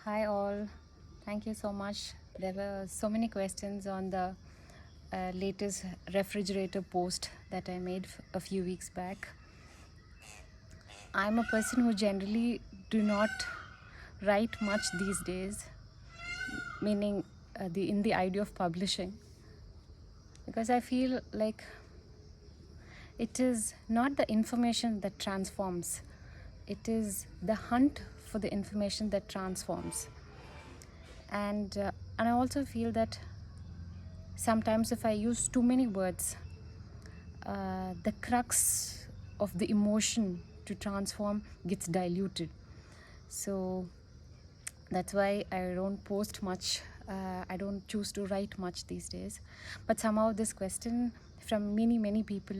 Hi all, thank you so much. There were so many questions on the latest refrigerator post that I made a few weeks back. I'm a person who generally do not write much these days, meaning in the idea of publishing, because I feel like it is not the information that transforms, it is the hunt for the information that transforms. And I also feel that sometimes if I use too many words, the crux of the emotion to transform gets diluted. So that's why I don't post much. I don't choose to write much these days. But somehow this question from many people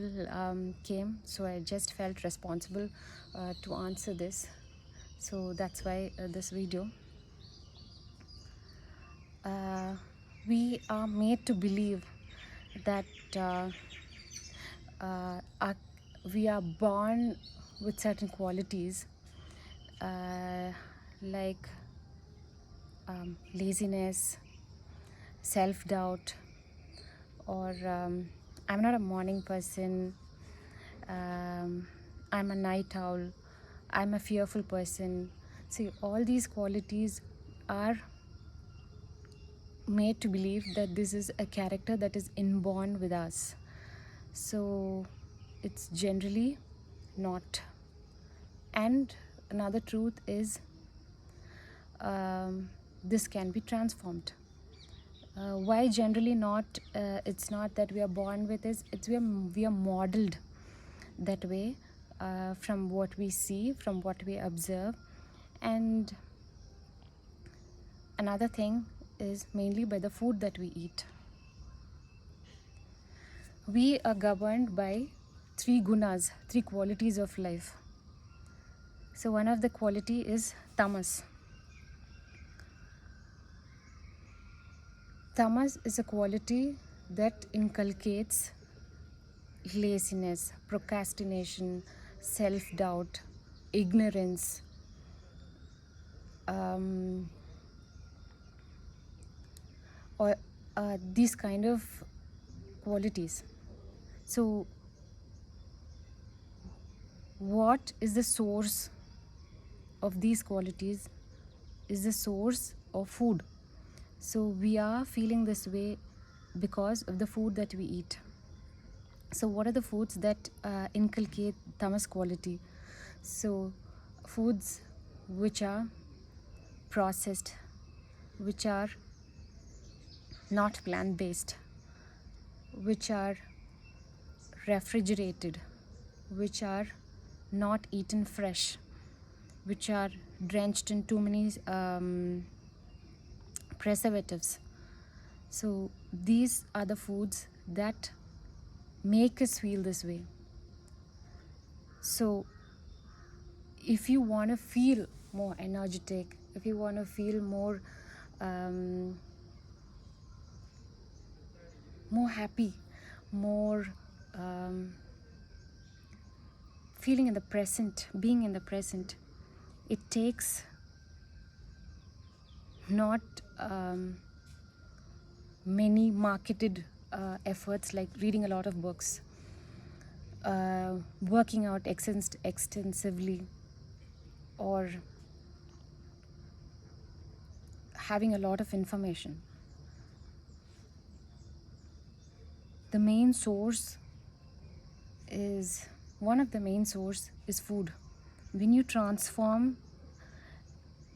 came, so I just felt responsible to answer this. So that's why this video. We are made to believe that uh, our, we are born with certain qualities, like laziness, self-doubt, or I'm not a morning person, I'm a night owl, I'm a fearful person. See, all these qualities are made to believe that this is a character that is inborn with us. So it's generally not. And another truth is, this can be transformed. Why generally not? It's not that we are born with this, it's we are modeled that way, from what we see, from what we observe. And another thing is mainly by the food that we eat. We are governed by three gunas, three qualities of life. So one of the quality is tamas. Tamas is a quality that inculcates laziness, procrastination, self-doubt, ignorance, um, or these kind of qualities. So what is the source of these qualities? Is the source of food. So we are feeling this way because of the food that we eat. So what are the foods that inculcate tamas quality? So foods which are processed, which are not plant-based, which are refrigerated, which are not eaten fresh, which are drenched in too many preservatives. So these are the foods that make us feel this way. So if you want to feel more energetic, if you want to feel um, more happy, more feeling in the present, being in the present, it takes not many marketed efforts like reading a lot of books, working out extensively, or having a lot of information. The main source is, one of the main source is food. When you transform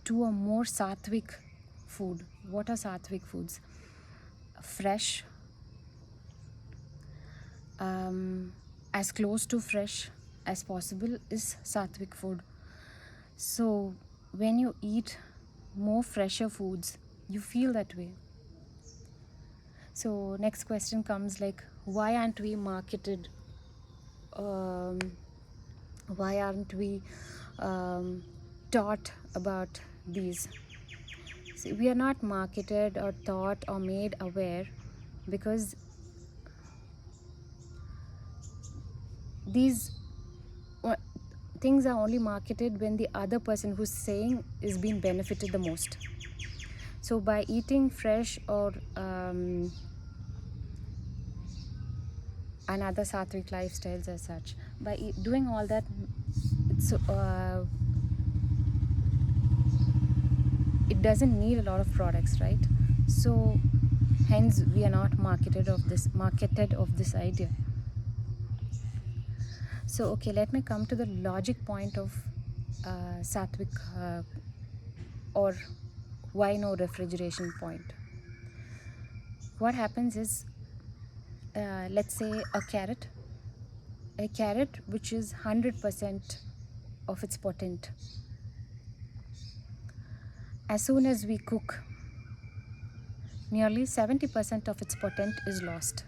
to a more sattvic food, what are sattvic foods? Fresh, as close to fresh as possible is sattvic food. So when you eat more fresher foods, you feel that way. So next question comes like, why aren't we marketed, why aren't we taught about these? See, we are not marketed or taught or made aware because these things are only marketed when the other person who's saying is being benefited the most. So by eating fresh or another sattvic lifestyles as such, by doing all that, it's it doesn't need a lot of products, right? So hence we are not marketed of this idea. So okay, let me come to the logic point of sattvic or why no refrigeration point. What happens is, let's say a carrot which is 100% of its potent. As soon as we cook, nearly 70% of its potent is lost.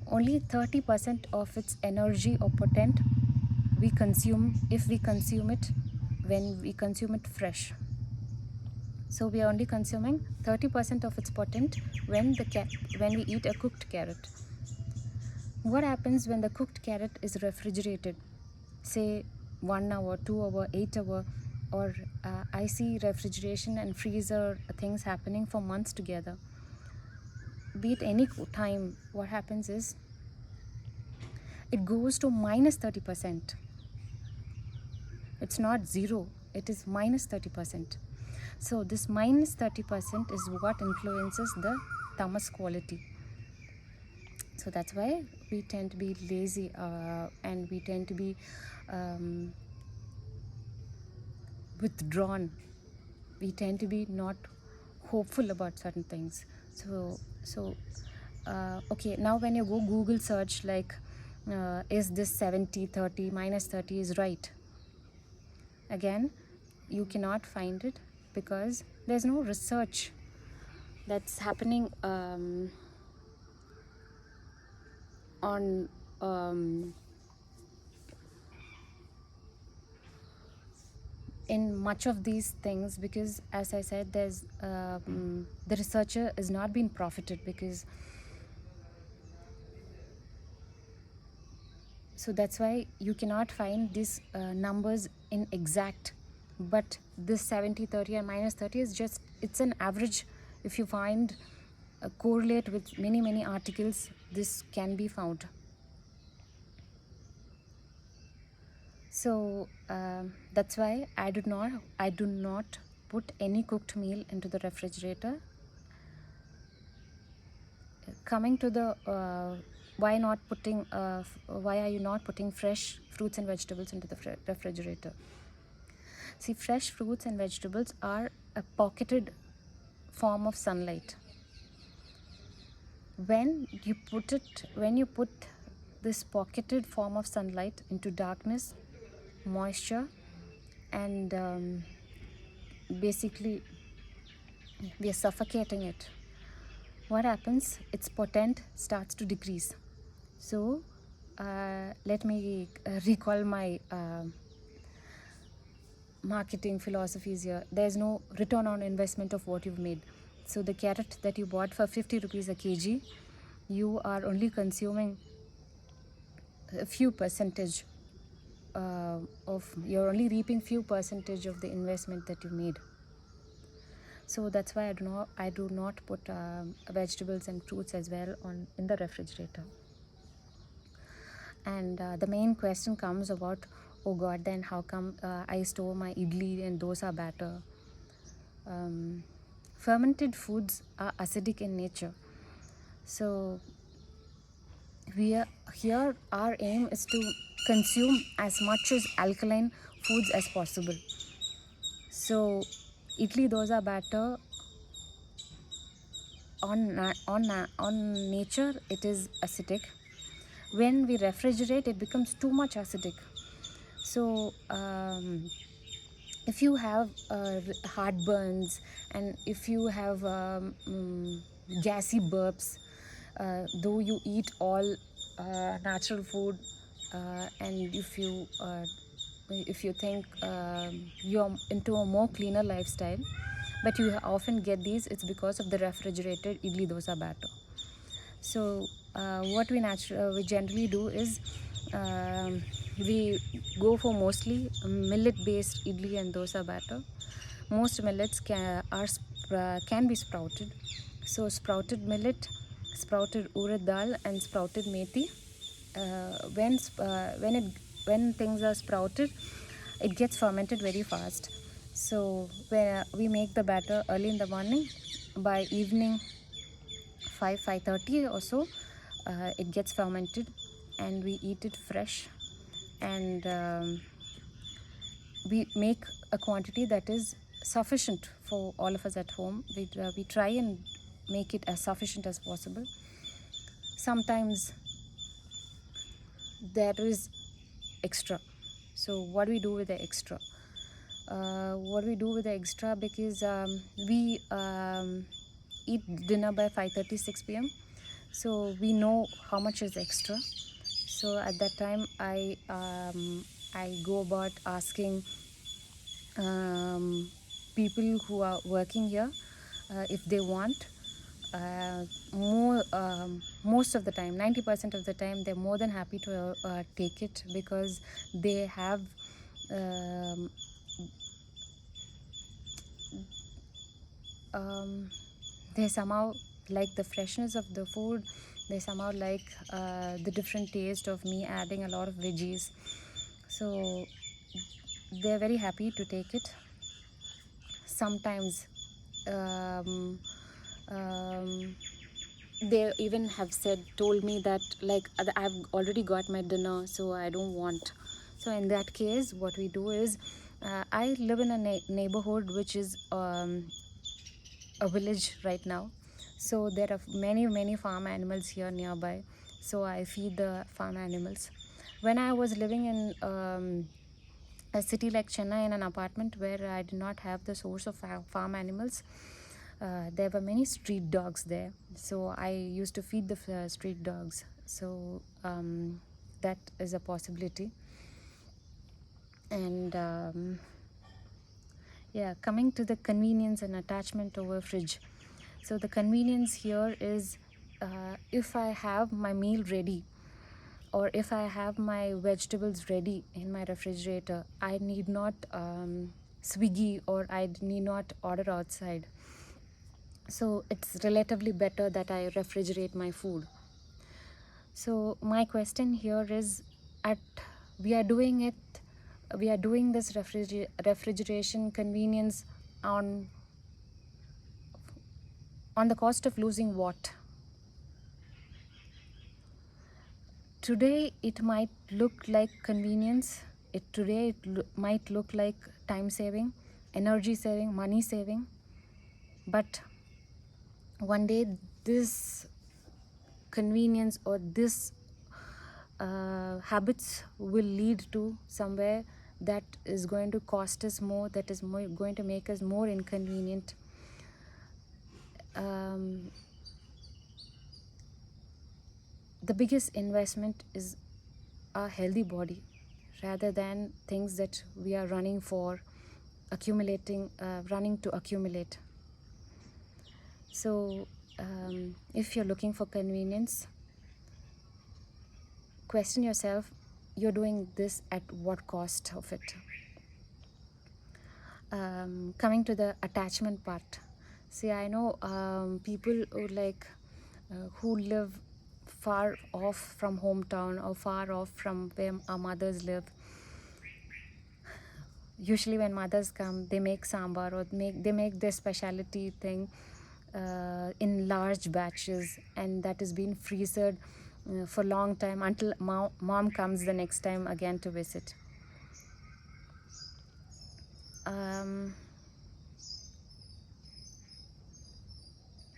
Only 30% of its energy or potent we consume if we consume it when we consume it fresh. So we are only consuming 30% of its potent when we eat a cooked carrot. What happens when the cooked carrot is refrigerated, say 1 hour, 2 hour, 8 hour, or I see refrigeration and freezer things happening for months together. Be it any time, what happens is it goes to minus 30%. It's not zero, it is minus 30%. So this minus 30% is what influences the tamas quality. So that's why we tend to be lazy and we tend to be withdrawn. We tend to be not hopeful about certain things. So okay, now when you go Google search like is this 70-30 minus 30 is right, again you cannot find it because there's no research that's happening on in much of these things, because as I said, there's the researcher is not being profited, because so that's why you cannot find these numbers in exact. But this 70-30 and minus 30 is just, it's an average. If you find correlate with many articles, this can be found. So that's why I do not put any cooked meal into the refrigerator. Coming to the why are you not putting fresh fruits and vegetables into the refrigerator? See, fresh fruits and vegetables are a pocketed form of sunlight. When you put this pocketed form of sunlight into darkness, moisture, and basically we are suffocating it, what happens? Its potent starts to decrease. So let me recall my marketing philosophies here. There's no return on investment of what you've made. So the carrot that you bought for 50 rupees a kg, you are only consuming a few percentage you're only reaping few percentage of the investment that you made. So that's why I do not put vegetables and fruits as well in the refrigerator. And the main question comes about, oh God, then how come I store my idli and dosa batter? Fermented foods are acidic in nature. So here our aim is to consume as much as alkaline foods as possible. So idli dosa batter on nature it is acidic. When we refrigerate, it becomes too much acidic. So if you have heartburns and if you have gassy burps, though you eat all natural food, and if you think you're into a more cleaner lifestyle, but you often get these, it's because of the refrigerated idli dosa batter. So what we generally do is we go for mostly millet based idli and dosa batter. Most millets can be sprouted. So sprouted millet, sprouted urad dal, and sprouted methi. When things are sprouted, it gets fermented very fast. So where we make the batter early in the morning, by evening 5:30 or so, it gets fermented, and we eat it fresh. And we make a quantity that is sufficient for all of us at home. We try and make it as sufficient as possible. Sometimes there is extra. So what do we do with the extra? Because we eat dinner by 5:30, 6 p.m. So we know how much is extra. So at that time, I go about asking people who are working here if they want. Most of the time, 90% of the time, they're more than happy to take it, because they have they somehow like the freshness of the food. They somehow like the different taste of me adding a lot of veggies. So they're very happy to take it. Sometimes they even have told me that, like, I've already got my dinner, so I don't want. So in that case, what we do is, I live in a neighborhood which is a village right now. So there are many farm animals here nearby. So I feed the farm animals. When I was living in a city like Chennai, in an apartment where I did not have the source of farm animals, there were many street dogs there. So I used to feed the street dogs. So that is a possibility. And yeah, coming to the convenience and attachment over fridge. So the convenience here is, if I have my meal ready, or if I have my vegetables ready in my refrigerator, I need not Swiggy, or I need not order outside. So it's relatively better that I refrigerate my food. So my question here is, at we are doing this refrigeration convenience on the cost of losing what? Today it might look like convenience. Today it might look like time saving, energy saving, money saving. But one day this convenience, or this habits, will lead to somewhere that is going to cost us more, that is going to make us more inconvenient. The biggest investment is a healthy body, rather than things that we are running to accumulate. So if you're looking for convenience, question yourself, you're doing this at what cost of it? Coming to the attachment part. See, I know people who live far off from hometown, or far off from where our mothers live. Usually when mothers come, they make sambar, or they make their specialty thing in large batches, and that has been freezered for a long time, until mom comes the next time again to visit.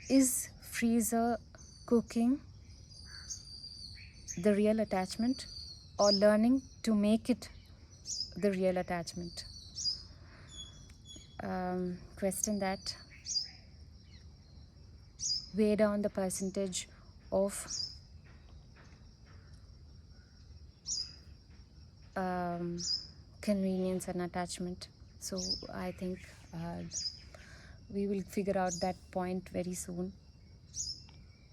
Is freezer cooking the real attachment, or learning to make it the real attachment? Question that. Weigh down the percentage of convenience and attachment. So I think we will figure out that point very soon.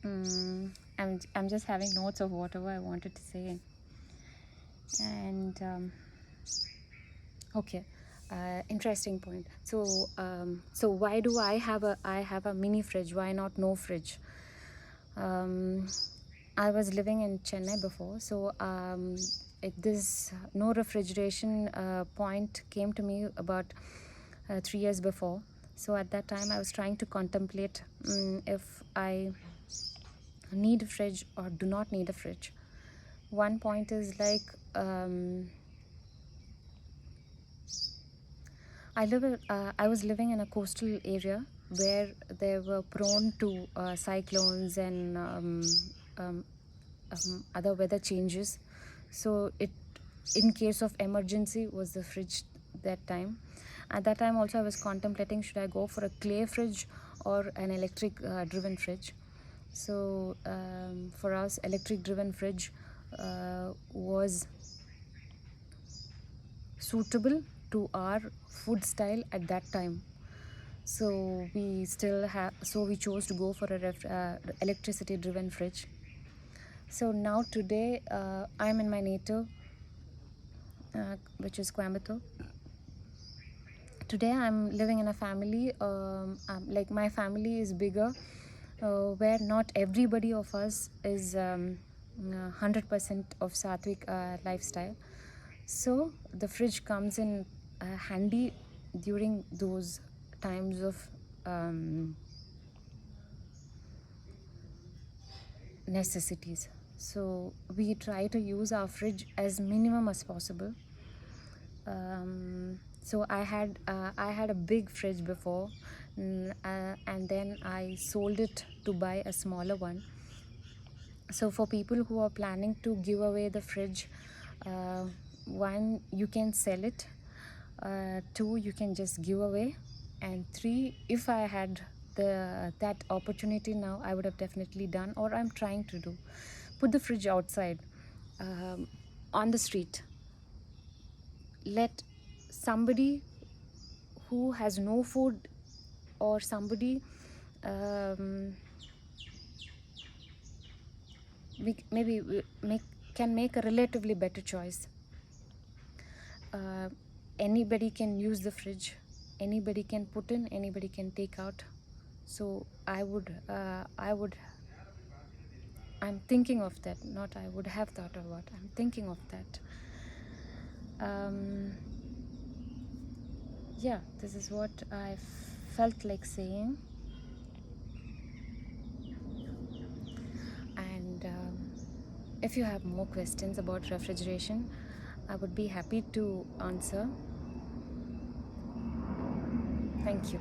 I'm just having notes of whatever I wanted to say. And okay, interesting point. So why do I have a mini fridge? Why not no fridge? um, I was living in Chennai before, so this no refrigeration point came to me about 3 years before. So at that time, I was trying to contemplate if I need a fridge or do not need a fridge. One point is like I was living in a coastal area where they were prone to cyclones and other weather changes. So it, in case of emergency, was the fridge that time. At that time also I was contemplating, should I go for a clay fridge or an electric driven fridge. So for us, electric driven fridge was suitable to our food style at that time. So we chose to go for a electricity driven fridge. So now today I'm in my native, which is Coimbatore. Today I'm living in a family, like my family is bigger, where not everybody of us is 100% of Sattvic lifestyle. So the fridge comes in handy during those times of necessities. So we try to use our fridge as minimum as possible. So I had a big fridge before, and then I sold it to buy a smaller one. So for people who are planning to give away the fridge, one, you can sell it, two, you can just give away, and three, if I had that opportunity now, I would have definitely done, or I'm trying to do, put the fridge outside, on the street. Let somebody who has no food, or somebody can make a relatively better choice. Anybody can use the fridge, anybody can put in, anybody can take out. So I'm thinking of that, not I would have thought of what, I'm thinking of that. Yeah, this is what I felt like saying. And if you have more questions about refrigeration, I would be happy to answer. Thank you.